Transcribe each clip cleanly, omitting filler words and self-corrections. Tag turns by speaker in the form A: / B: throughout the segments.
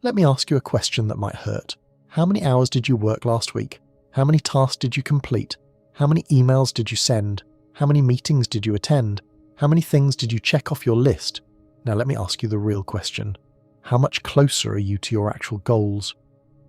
A: Let me ask you a question that might hurt. How many hours did you work last week? How many tasks did you complete? How many emails did you send? How many meetings did you attend? How many things did you check off your list? Now let me ask you the real question. How much closer are you to your actual goals?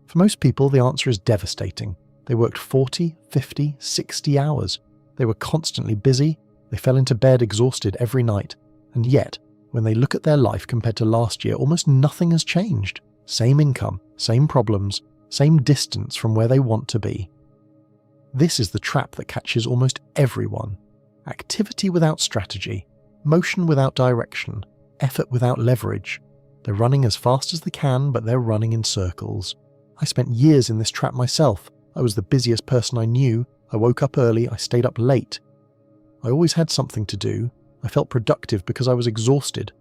A: For most people, the answer is devastating. They worked 40, 50, 60 hours. They were constantly busy. They fell into bed exhausted every night. And yet, when they look at their life compared to last year, almost nothing has changed. Same income, same problems, same distance from where they want to be. This is the trap that catches almost everyone. Activity without strategy, motion without direction, effort without leverage. They're running as fast as they can, but they're running in circles. I spent years in this trap myself. I was the busiest person I knew. I woke up early, I stayed up late. I always had something to do. I felt productive because I was exhausted,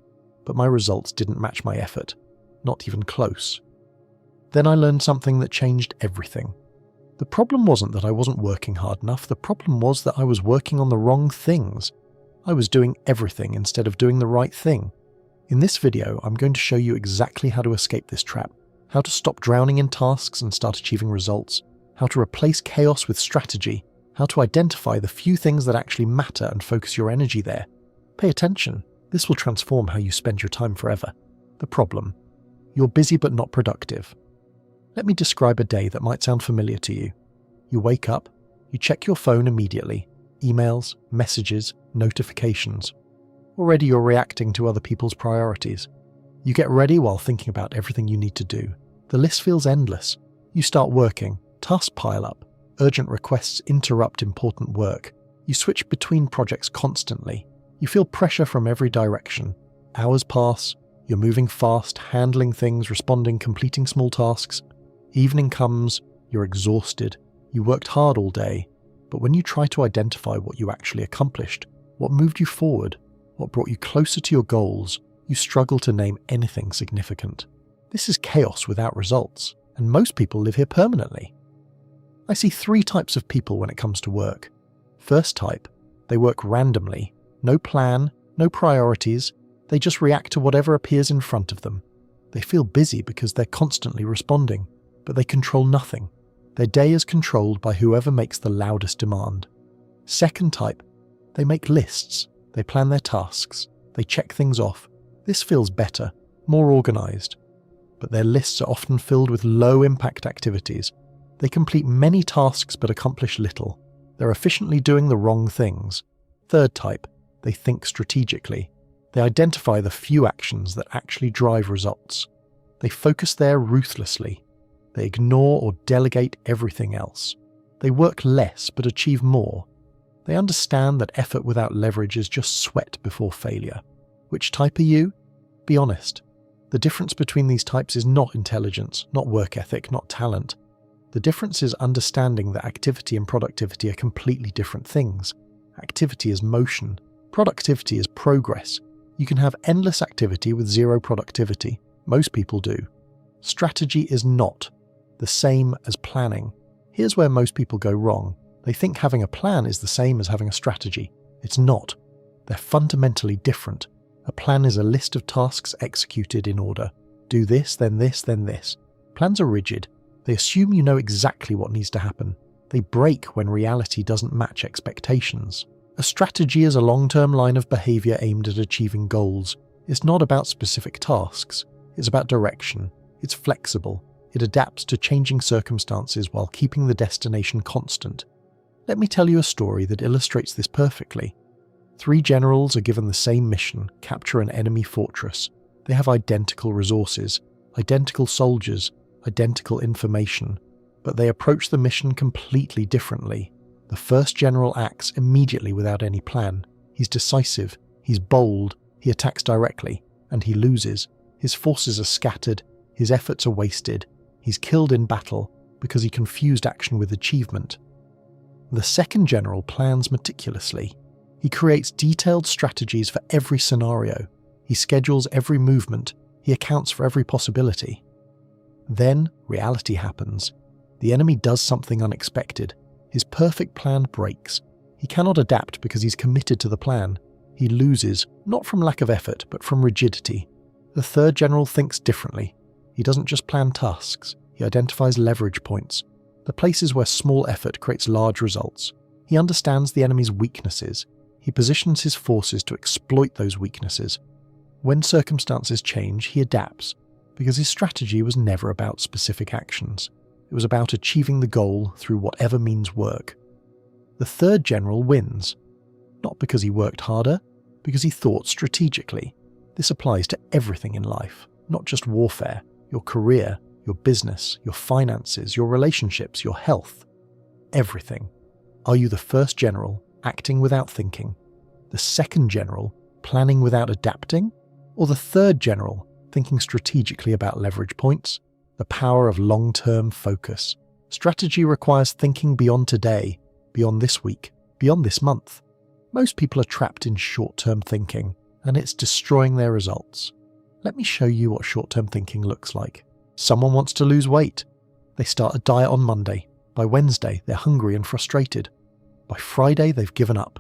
A: but my results didn't match my effort. Not even close. Then I learned something that changed everything. The problem wasn't that I wasn't working hard enough, the problem was that I was working on the wrong things. I was doing everything instead of doing the right thing. In this video, I'm going to show you exactly how to escape this trap, how to stop drowning in tasks and start achieving results, how to replace chaos with strategy, how to identify the few things that actually matter and focus your energy there. Pay attention, this will transform how you spend your time forever. The problem: you're busy but not productive. Let me describe a day that might sound familiar to you. You wake up, you check your phone immediately, emails, messages, notifications. Already you're reacting to other people's priorities. You get ready while thinking about everything you need to do. The list feels endless. You start working, tasks pile up, urgent requests interrupt important work. You switch between projects constantly. You feel pressure from every direction. Hours pass, you're moving fast, handling things, responding, completing small tasks. Evening comes, you're exhausted. You worked hard all day, but when you try to identify what you actually accomplished, what moved you forward, what brought you closer to your goals, you struggle to name anything significant. This is chaos without results, and most people live here permanently. I see 3 types of people when it comes to work. First type, they work randomly, no plan, no priorities, they just react to whatever appears in front of them. They feel busy because they're constantly responding, but they control nothing. Their day is controlled by whoever makes the loudest demand. Second type, they make lists, they plan their tasks, they check things off. This feels better, more organized. But their lists are often filled with low-impact activities. They complete many tasks but accomplish little. They're efficiently doing the wrong things. Third type, they think strategically. They identify the few actions that actually drive results. They focus there ruthlessly. They ignore or delegate everything else. They work less but achieve more. They understand that effort without leverage is just sweat before failure. Which type are you? Be honest. The difference between these types is not intelligence, not work ethic, not talent. The difference is understanding that activity and productivity are completely different things. Activity is motion. Productivity is progress. You can have endless activity with zero productivity. Most people do. Strategy is not the same as planning. Here's where most people go wrong. They think having a plan is the same as having a strategy. It's not. They're fundamentally different. A plan is a list of tasks executed in order. Do this, then this, then this. Plans are rigid. They assume you know exactly what needs to happen. They break when reality doesn't match expectations. A strategy is a long-term line of behavior aimed at achieving goals. It's not about specific tasks. It's about direction. It's flexible. It adapts to changing circumstances while keeping the destination constant. Let me tell you a story that illustrates this perfectly. 3 generals are given the same mission: capture an enemy fortress. They have identical resources, identical soldiers, identical information, but they approach the mission completely differently. The first general acts immediately without any plan. He's decisive, he's bold, he attacks directly, and he loses. His forces are scattered, his efforts are wasted. He's killed in battle because he confused action with achievement. The second general plans meticulously. He creates detailed strategies for every scenario. He schedules every movement. He accounts for every possibility. Then reality happens. The enemy does something unexpected. His perfect plan breaks. He cannot adapt because he's committed to the plan. He loses, not from lack of effort, but from rigidity. The third general thinks differently. He doesn't just plan tasks, he identifies leverage points, the places where small effort creates large results. He understands the enemy's weaknesses. He positions his forces to exploit those weaknesses. When circumstances change, he adapts, because his strategy was never about specific actions. It was about achieving the goal through whatever means work. The third general wins, not because he worked harder, because he thought strategically. This applies to everything in life, not just warfare, your career, your business, your finances, your relationships, your health. Everything. Are you the first general, acting without thinking? The second general, planning without adapting? Or the third general, thinking strategically about leverage points? The power of long-term focus. Strategy requires thinking beyond today, beyond this week, beyond this month. Most people are trapped in short-term thinking, and it's destroying their results. Let me show you what short-term thinking looks like. Someone wants to lose weight. They start a diet on Monday. By Wednesday, they're hungry and frustrated. By Friday, they've given up.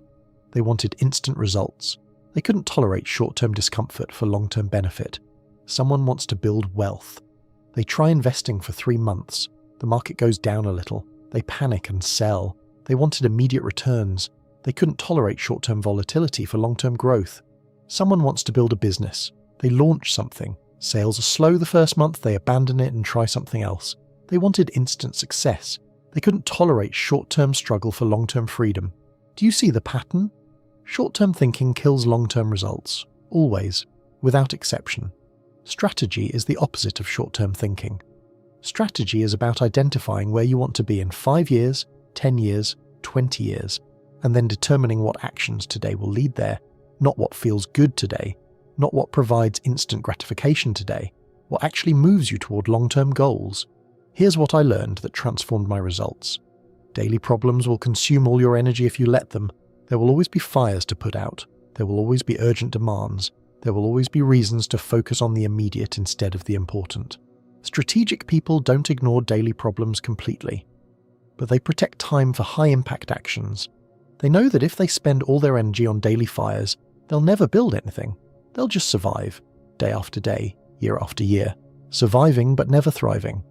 A: They wanted instant results. They couldn't tolerate short-term discomfort for long-term benefit. Someone wants to build wealth. They try investing for 3 months. The market goes down a little. They panic and sell. They wanted immediate returns. They couldn't tolerate short-term volatility for long-term growth. Someone wants to build a business. They launch something. Sales are slow the first month. They abandon it and try something else. They wanted instant success. They couldn't tolerate short-term struggle for long-term freedom. Do you see the pattern? Short-term thinking kills long-term results. Always. Without exception. Strategy is the opposite of short-term thinking. Strategy is about identifying where you want to be in 5 years, 10 years, 20 years, and then determining what actions today will lead there, not what feels good today, not what provides instant gratification today, what actually moves you toward long-term goals. Here's what I learned that transformed my results. Daily problems will consume all your energy if you let them. There will always be fires to put out. There will always be urgent demands. There will always be reasons to focus on the immediate instead of the important. Strategic people don't ignore daily problems completely, but they protect time for high-impact actions. They know that if they spend all their energy on daily fires, they'll never build anything. They'll just survive, day after day, year after year, surviving but never thriving.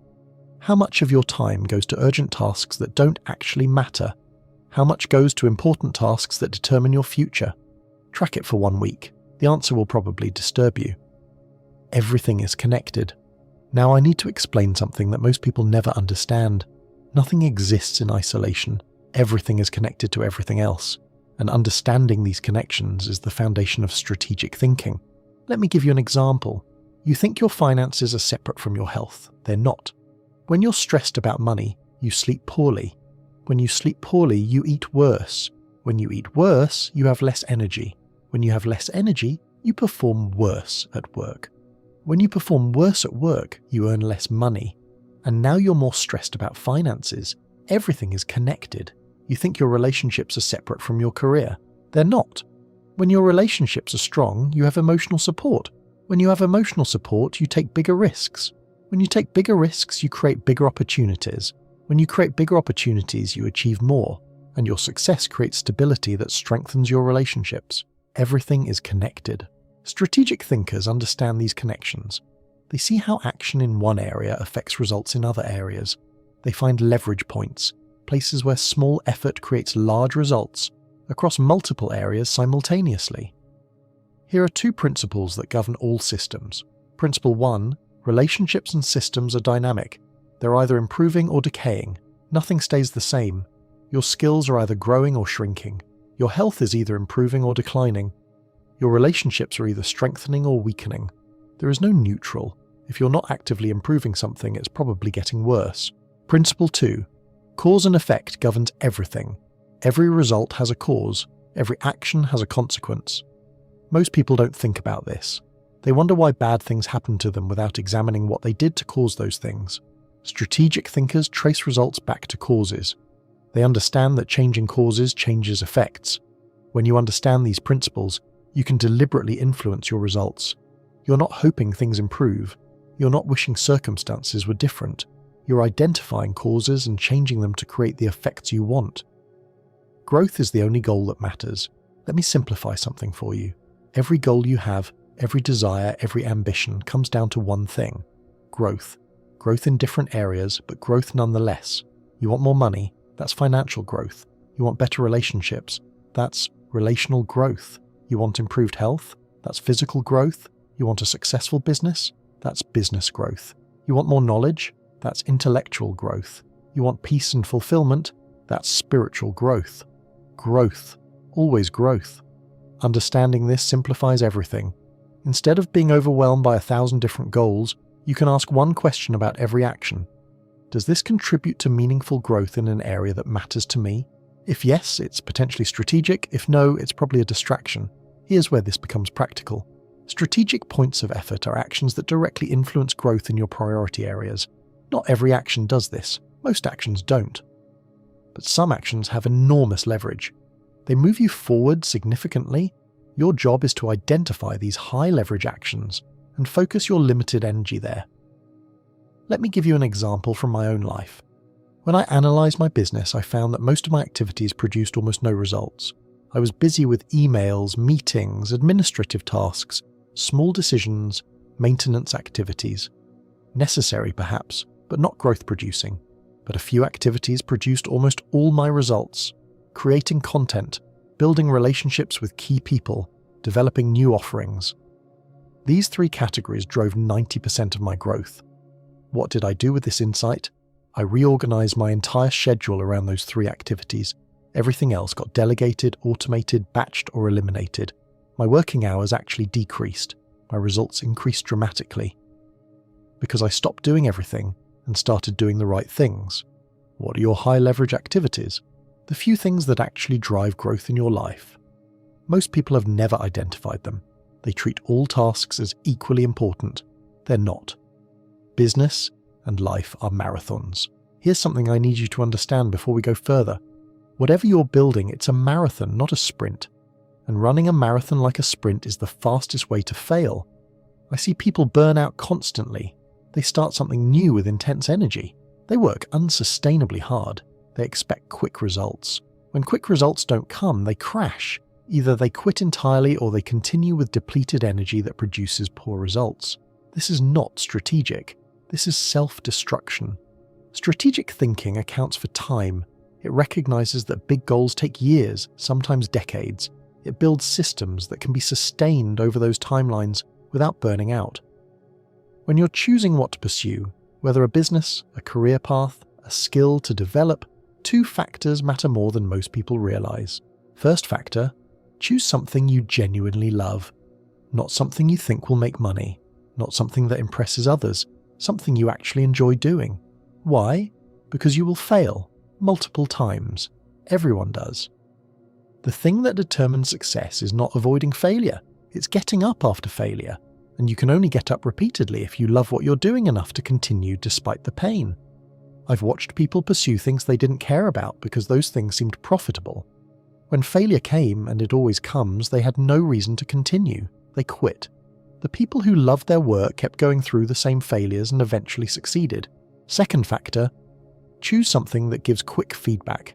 A: How much of your time goes to urgent tasks that don't actually matter? How much goes to important tasks that determine your future? Track it for 1 week. The answer will probably disturb you. Everything is connected. Now I need to explain something that most people never understand. Nothing exists in isolation. Everything is connected to everything else. And understanding these connections is the foundation of strategic thinking. Let me give you an example. You think your finances are separate from your health. They're not. When you're stressed about money, you sleep poorly. When you sleep poorly, you eat worse. When you eat worse, you have less energy. When you have less energy, you perform worse at work. When you perform worse at work, you earn less money. And now you're more stressed about finances. Everything is connected. You think your relationships are separate from your career. They're not. When your relationships are strong, you have emotional support. When you have emotional support, you take bigger risks. When you take bigger risks, you create bigger opportunities. When you create bigger opportunities, you achieve more. And your success creates stability that strengthens your relationships. Everything is connected. Strategic thinkers understand these connections. They see how action in one area affects results in other areas. They find leverage points, places where small effort creates large results across multiple areas simultaneously. Here are 2 principles that govern all systems. Principle 1, relationships and systems are dynamic. They're either improving or decaying. Nothing stays the same. Your skills are either growing or shrinking. Your health is either improving or declining. Your relationships are either strengthening or weakening. There is no neutral. If you're not actively improving something, it's probably getting worse. Principle 2. Cause and effect governs everything. Every result has a cause. Every action has a consequence. Most people don't think about this. They wonder why bad things happen to them without examining what they did to cause those things. Strategic thinkers trace results back to causes. They understand that changing causes changes effects. When you understand these principles, you can deliberately influence your results. You're not hoping things improve. You're not wishing circumstances were different. You're identifying causes and changing them to create the effects you want. Growth is the only goal that matters. Let me simplify something for you. Every goal you have, every desire, every ambition comes down to one thing: growth. Growth in different areas, but growth nonetheless. You want more money? That's financial growth. You want better relationships? That's relational growth. You want improved health? That's physical growth. You want a successful business? That's business growth. You want more knowledge? That's intellectual growth. You want peace and fulfillment? That's spiritual growth. Growth. Always growth. Understanding this simplifies everything. Instead of being overwhelmed by 1,000 different goals, you can ask one question about every action. Does this contribute to meaningful growth in an area that matters to me? If yes, it's potentially strategic. If no, it's probably a distraction. Here's where this becomes practical. Strategic points of effort are actions that directly influence growth in your priority areas. Not every action does this. Most actions don't. But some actions have enormous leverage. They move you forward significantly. Your job is to identify these high-leverage actions and focus your limited energy there. Let me give you an example from my own life. When I analysed my business, I found that most of my activities produced almost no results. I was busy with emails, meetings, administrative tasks, small decisions, maintenance activities. Necessary perhaps, but not growth-producing. But a few activities produced almost all my results. Creating content, building relationships with key people, developing new offerings. These three categories drove 90% of my growth. What did I do with this insight? I reorganized my entire schedule around those three activities. Everything else got delegated, automated, batched, or eliminated. My working hours actually decreased. My results increased dramatically. Because I stopped doing everything and started doing the right things. What are your high-leverage activities? The few things that actually drive growth in your life. Most people have never identified them. They treat all tasks as equally important. They're not. Business and life are marathons. Here's something I need you to understand before we go further. Whatever you're building, it's a marathon, not a sprint. And running a marathon like a sprint is the fastest way to fail. I see people burn out constantly. They start something new with intense energy. They work unsustainably hard. They expect quick results. When quick results don't come, they crash. Either they quit entirely or they continue with depleted energy that produces poor results. This is not strategic. This is self-destruction. Strategic thinking accounts for time. It recognizes that big goals take years, sometimes decades. It builds systems that can be sustained over those timelines without burning out. When you're choosing what to pursue, whether a business, a career path, a skill to develop, two factors matter more than most people realize. First factor, choose something you genuinely love. Not something you think will make money. Not something that impresses others. Something you actually enjoy doing. Why? Because you will fail multiple times. Everyone does. The thing that determines success is not avoiding failure. It's getting up after failure. And you can only get up repeatedly if you love what you're doing enough to continue despite the pain. I've watched people pursue things they didn't care about because those things seemed profitable. When failure came, and it always comes, they had no reason to continue. They quit. The people who loved their work kept going through the same failures and eventually succeeded. Second factor, choose something that gives quick feedback.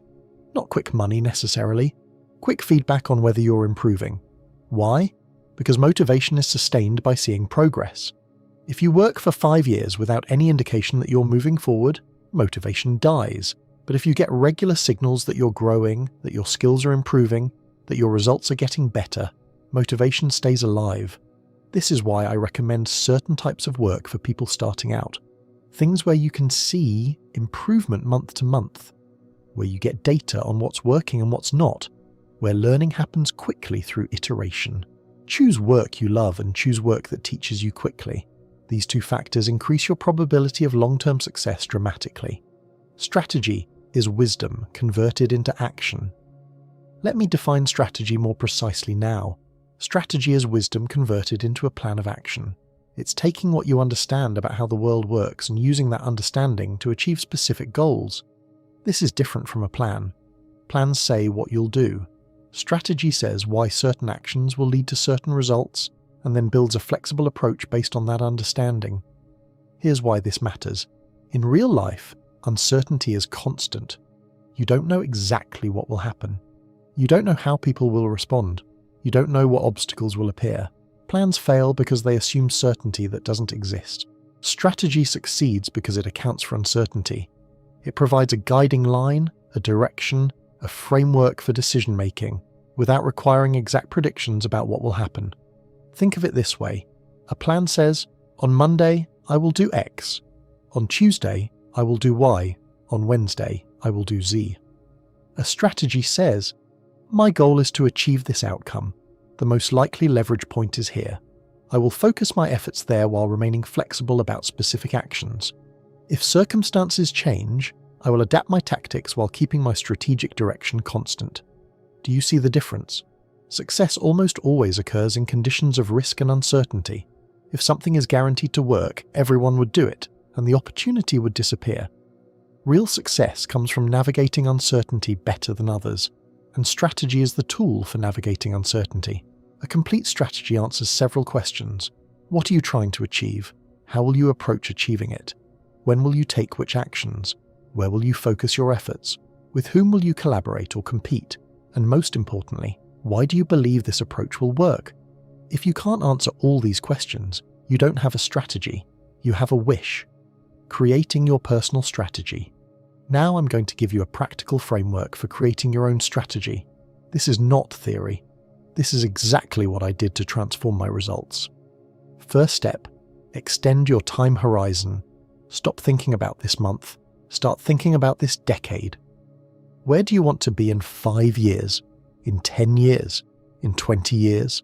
A: Not quick money necessarily. Quick feedback on whether you're improving. Why? Because motivation is sustained by seeing progress. If you work for 5 years without any indication that you're moving forward, motivation dies. But if you get regular signals that you're growing, that your skills are improving, that your results are getting better, motivation stays alive. This is why I recommend certain types of work for people starting out. Things where you can see improvement month to month, where you get data on what's working and what's not, where learning happens quickly through iteration. Choose work you love and choose work that teaches you quickly. These two factors increase your probability of long-term success dramatically. Strategy is wisdom converted into action. Let me define strategy more precisely now. Strategy is wisdom converted into a plan of action. It's taking what you understand about how the world works and using that understanding to achieve specific goals. This is different from a plan. Plans say what you'll do. Strategy says why certain actions will lead to certain results, and then builds a flexible approach based on that understanding. Here's why this matters. In real life, uncertainty is constant. You don't know exactly what will happen. You don't know how people will respond. You don't know what obstacles will appear. Plans fail because they assume certainty that doesn't exist. Strategy succeeds because it accounts for uncertainty. It provides a guiding line, a direction, a framework for decision-making, without requiring exact predictions about what will happen. Think of it this way. A plan says, on Monday, I will do X. On Tuesday, I will do Y. On Wednesday, I will do Z. A strategy says, my goal is to achieve this outcome. The most likely leverage point is here. I will focus my efforts there while remaining flexible about specific actions. If circumstances change, I will adapt my tactics while keeping my strategic direction constant. Do you see the difference? Success almost always occurs in conditions of risk and uncertainty. If something is guaranteed to work, everyone would do it, and the opportunity would disappear. Real success comes from navigating uncertainty better than others, and strategy is the tool for navigating uncertainty. A complete strategy answers several questions. What are you trying to achieve? How will you approach achieving it? When will you take which actions? Where will you focus your efforts? With whom will you collaborate or compete? And most importantly, why do you believe this approach will work? If you can't answer all these questions, you don't have a strategy, you have a wish. Creating your personal strategy. Now I'm going to give you a practical framework for creating your own strategy. This is not theory. This is exactly what I did to transform my results. First step, extend your time horizon. Stop thinking about this month. Start thinking about this decade. Where do you want to be in 5 years? In 10 years? In 20 years?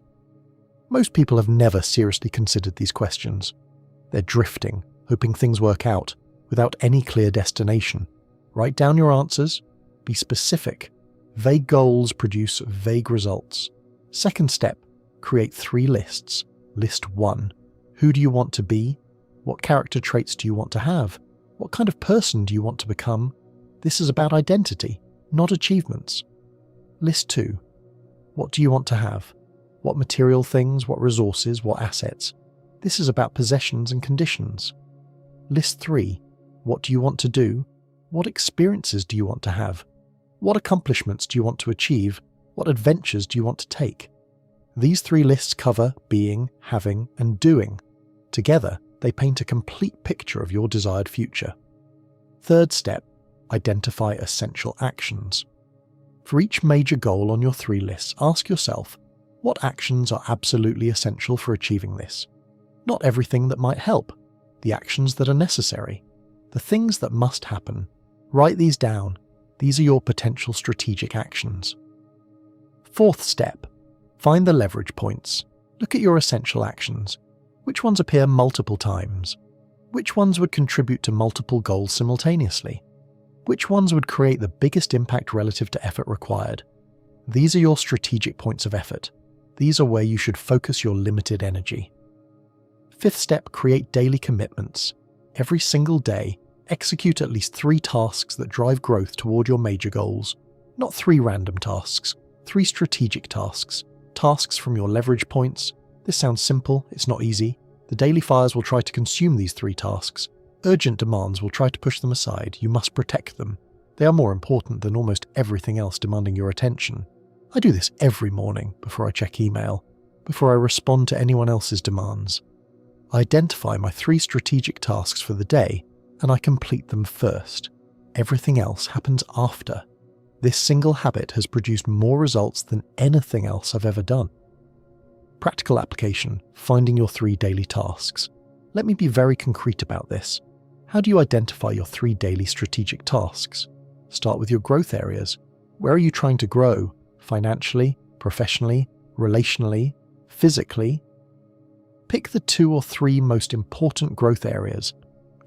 A: Most people have never seriously considered these questions. They're drifting, hoping things work out, without any clear destination. Write down your answers. Be specific. Vague goals produce vague results. Second step, create 3 lists. List 1. Who do you want to be? What character traits do you want to have? What kind of person do you want to become? This is about identity, not achievements. List 2. What do you want to have? What material things, what resources, what assets? This is about possessions and conditions. List 3. What do you want to do? What experiences do you want to have? What accomplishments do you want to achieve? What adventures do you want to take? These 3 lists cover being, having, and doing. Together, they paint a complete picture of your desired future. Third step, identify essential actions. For each major goal on your 3 lists, ask yourself, what actions are absolutely essential for achieving this? Not everything that might help, the actions that are necessary, the things that must happen. Write these down. These are your potential strategic actions. Fourth step, find the leverage points. Look at your essential actions. Which ones appear multiple times? Which ones would contribute to multiple goals simultaneously? Which ones would create the biggest impact relative to effort required? These are your strategic points of effort. These are where you should focus your limited energy. Fifth step, create daily commitments. Every single day, execute at least 3 tasks that drive growth toward your major goals. Not 3 random tasks, 3 strategic tasks. Tasks from your leverage points. This sounds simple, it's not easy. The daily fires will try to consume these 3 tasks. Urgent demands will try to push them aside. You must protect them. They are more important than almost everything else demanding your attention. I do this every morning before I check email, before I respond to anyone else's demands. I identify my 3 strategic tasks for the day, and I complete them first. Everything else happens after. This single habit has produced more results than anything else I've ever done. Practical application, finding your 3 daily tasks. Let me be very concrete about this. How do you identify your 3 daily strategic tasks? Start with your growth areas. Where are you trying to grow? Financially, professionally, relationally, physically? Pick the 2 or 3 most important growth areas.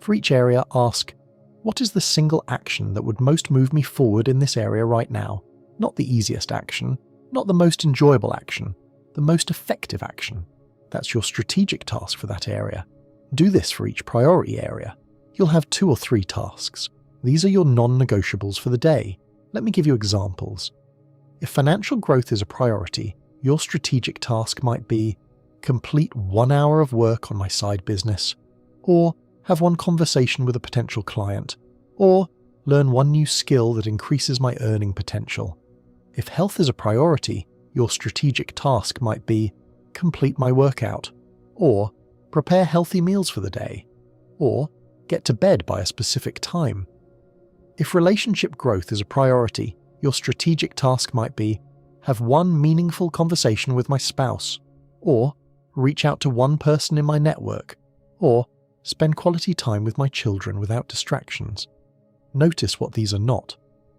A: For each area, ask, what is the single action that would most move me forward in this area right now? Not the easiest action, not the most enjoyable action, the most effective action. That's your strategic task for that area. Do this for each priority area. You'll have 2 or 3 tasks. These are your non-negotiables for the day. Let me give you examples. If financial growth is a priority, your strategic task might be complete 1 hour of work on my side business, or have 1 conversation with a potential client, or learn 1 new skill that increases my earning potential. If health is a priority, your strategic task might be complete my workout, or prepare healthy meals for the day. or get to bed by a specific time. If relationship growth is a priority, your strategic task might be have one meaningful conversation with my spouse, or reach out to one person in my network, or spend quality time with my children without distractions. Notice what these are not.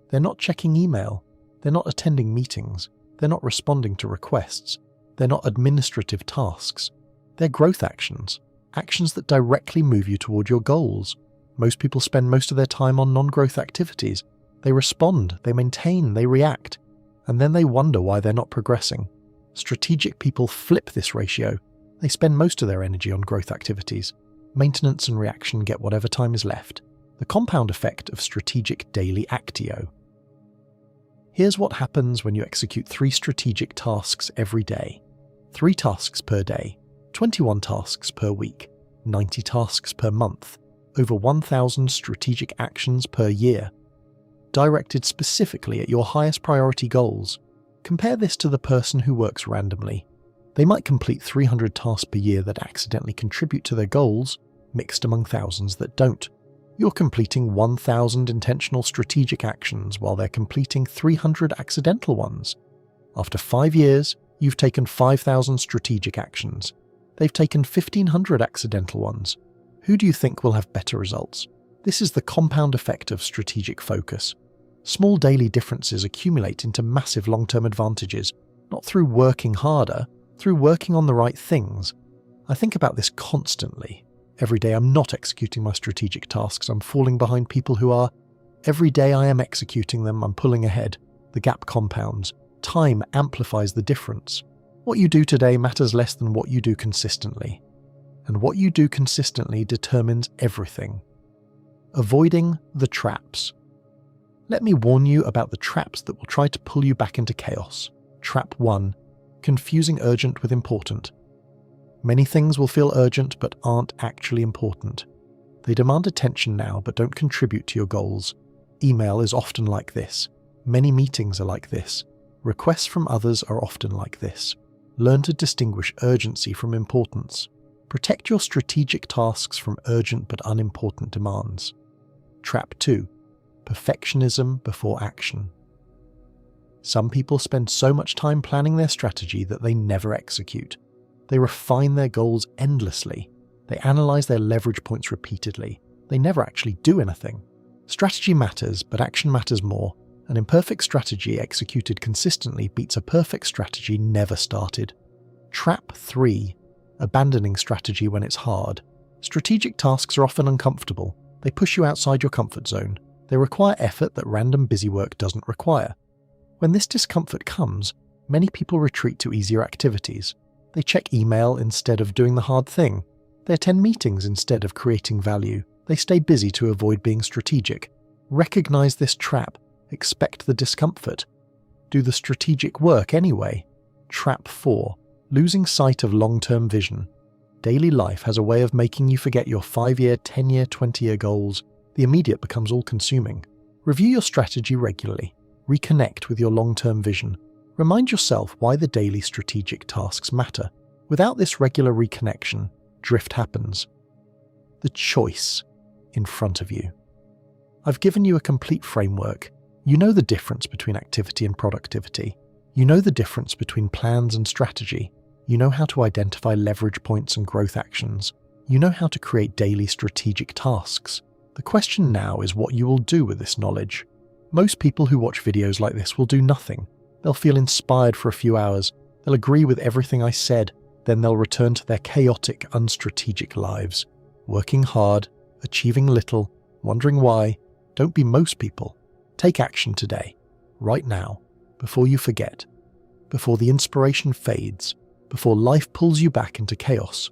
A: They're not checking email. They're not attending meetings. They're not responding to requests. They're not administrative tasks. They're growth actions, actions that directly move you toward your goals. Most people spend most of their time on non-growth activities. They respond, they maintain, they react, and then they wonder why they're not progressing. Strategic people flip this ratio. They spend most of their energy on growth activities. Maintenance and reaction get whatever time is left. The compound effect of strategic daily actio. Here's what happens when you execute 3 strategic tasks every day. 3 tasks per day, 21 tasks per week, 90 tasks per month, over 1,000 strategic actions per year, directed specifically at your highest priority goals. Compare this to the person who works randomly. They might complete 300 tasks per year that accidentally contribute to their goals, mixed among thousands that don't. You're completing 1,000 intentional strategic actions while they're completing 300 accidental ones. After 5 years, you've taken 5,000 strategic actions. They've taken 1,500 accidental ones. Who do you think will have better results? This is the compound effect of strategic focus. Small daily differences accumulate into massive long-term advantages, not through working harder, through working on the right things. I think about this constantly. Every day I'm not executing my strategic tasks, I'm falling behind people who are. Every day I am executing them, I'm pulling ahead. The gap compounds. Time amplifies the difference. What you do today matters less than what you do consistently. And what you do consistently determines everything. Avoiding the traps. Let me warn you about the traps that will try to pull you back into chaos. Trap 1. Confusing urgent with important. Many things will feel urgent but aren't actually important. They demand attention now but don't contribute to your goals. Email is often like this. Many meetings are like this. Requests from others are often like this. Learn to distinguish urgency from importance. Protect your strategic tasks from urgent but unimportant demands. Trap 2. Perfectionism before action. Some people spend so much time planning their strategy that they never execute. They refine their goals endlessly. They analyze their leverage points repeatedly. They never actually do anything. Strategy matters, but action matters more. An imperfect strategy executed consistently beats a perfect strategy never started. Trap 3. Abandoning strategy when it's hard. Strategic tasks are often uncomfortable. They push you outside your comfort zone. They require effort that random busy work doesn't require. When this discomfort comes, many people retreat to easier activities. They check email instead of doing the hard thing. They attend meetings instead of creating value. They stay busy to avoid being strategic. Recognize this trap. Expect the discomfort. Do the strategic work anyway. Trap 4. Losing sight of long-term vision. Daily life has a way of making you forget your 5-year, 10-year, 20-year goals. The immediate becomes all-consuming. Review your strategy regularly. Reconnect with your long-term vision. Remind yourself why the daily strategic tasks matter. Without this regular reconnection, drift happens. The choice in front of you. I've given you a complete framework. You know the difference between activity and productivity. You know the difference between plans and strategy. You know how to identify leverage points and growth actions. You know how to create daily strategic tasks. The question now is what you will do with this knowledge. Most people who watch videos like this will do nothing. They'll feel inspired for a few hours. They'll agree with everything I said. Then they'll return to their chaotic, unstrategic lives. Working hard, achieving little, wondering why. Don't be most people. Take action today, right now, before you forget, before the inspiration fades, before life pulls you back into chaos.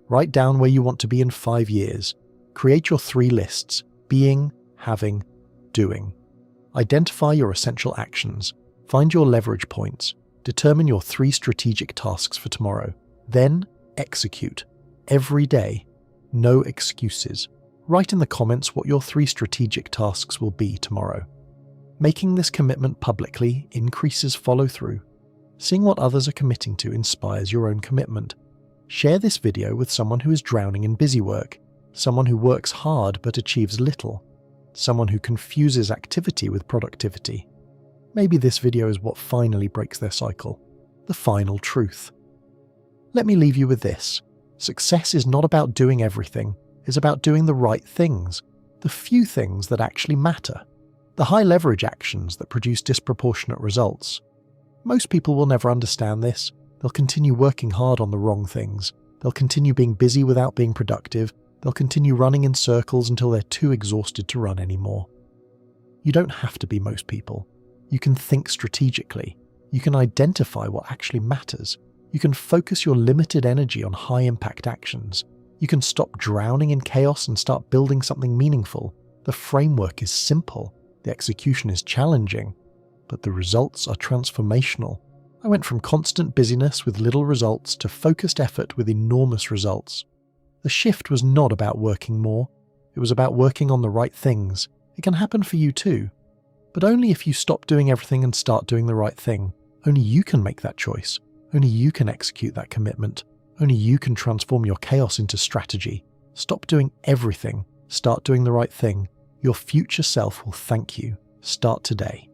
A: Write down where you want to be in 5 years. Create your 3 lists: being, having, doing. Identify your essential actions. Find your leverage points. Determine your 3 strategic tasks for tomorrow. Then execute. Every day. No excuses. Write in the comments what your 3 strategic tasks will be tomorrow. Making this commitment publicly increases follow-through. Seeing what others are committing to inspires your own commitment. Share this video with someone who is drowning in busy work. someone who works hard but achieves little, someone who confuses activity with productivity. Maybe this video is what finally breaks their cycle, the final truth. Let me leave you with this. Success is not about doing everything, it's about doing the right things, the few things that actually matter, the high leverage actions that produce disproportionate results. Most people will never understand this. They'll continue working hard on the wrong things. They'll continue being busy without being productive. They'll continue running in circles until they're too exhausted to run anymore. You don't have to be most people. You can think strategically. You can identify what actually matters. You can focus your limited energy on high-impact actions. You can stop drowning in chaos and start building something meaningful. The framework is simple. The execution is challenging. But the results are transformational. I went from constant busyness with little results to focused effort with enormous results. The shift was not about working more. It was about working on the right things. It can happen for you too. But only if you stop doing everything and start doing the right thing. Only you can make that choice. Only you can execute that commitment. Only you can transform your chaos into strategy. Stop doing everything. Start doing the right thing. Your future self will thank you. Start today.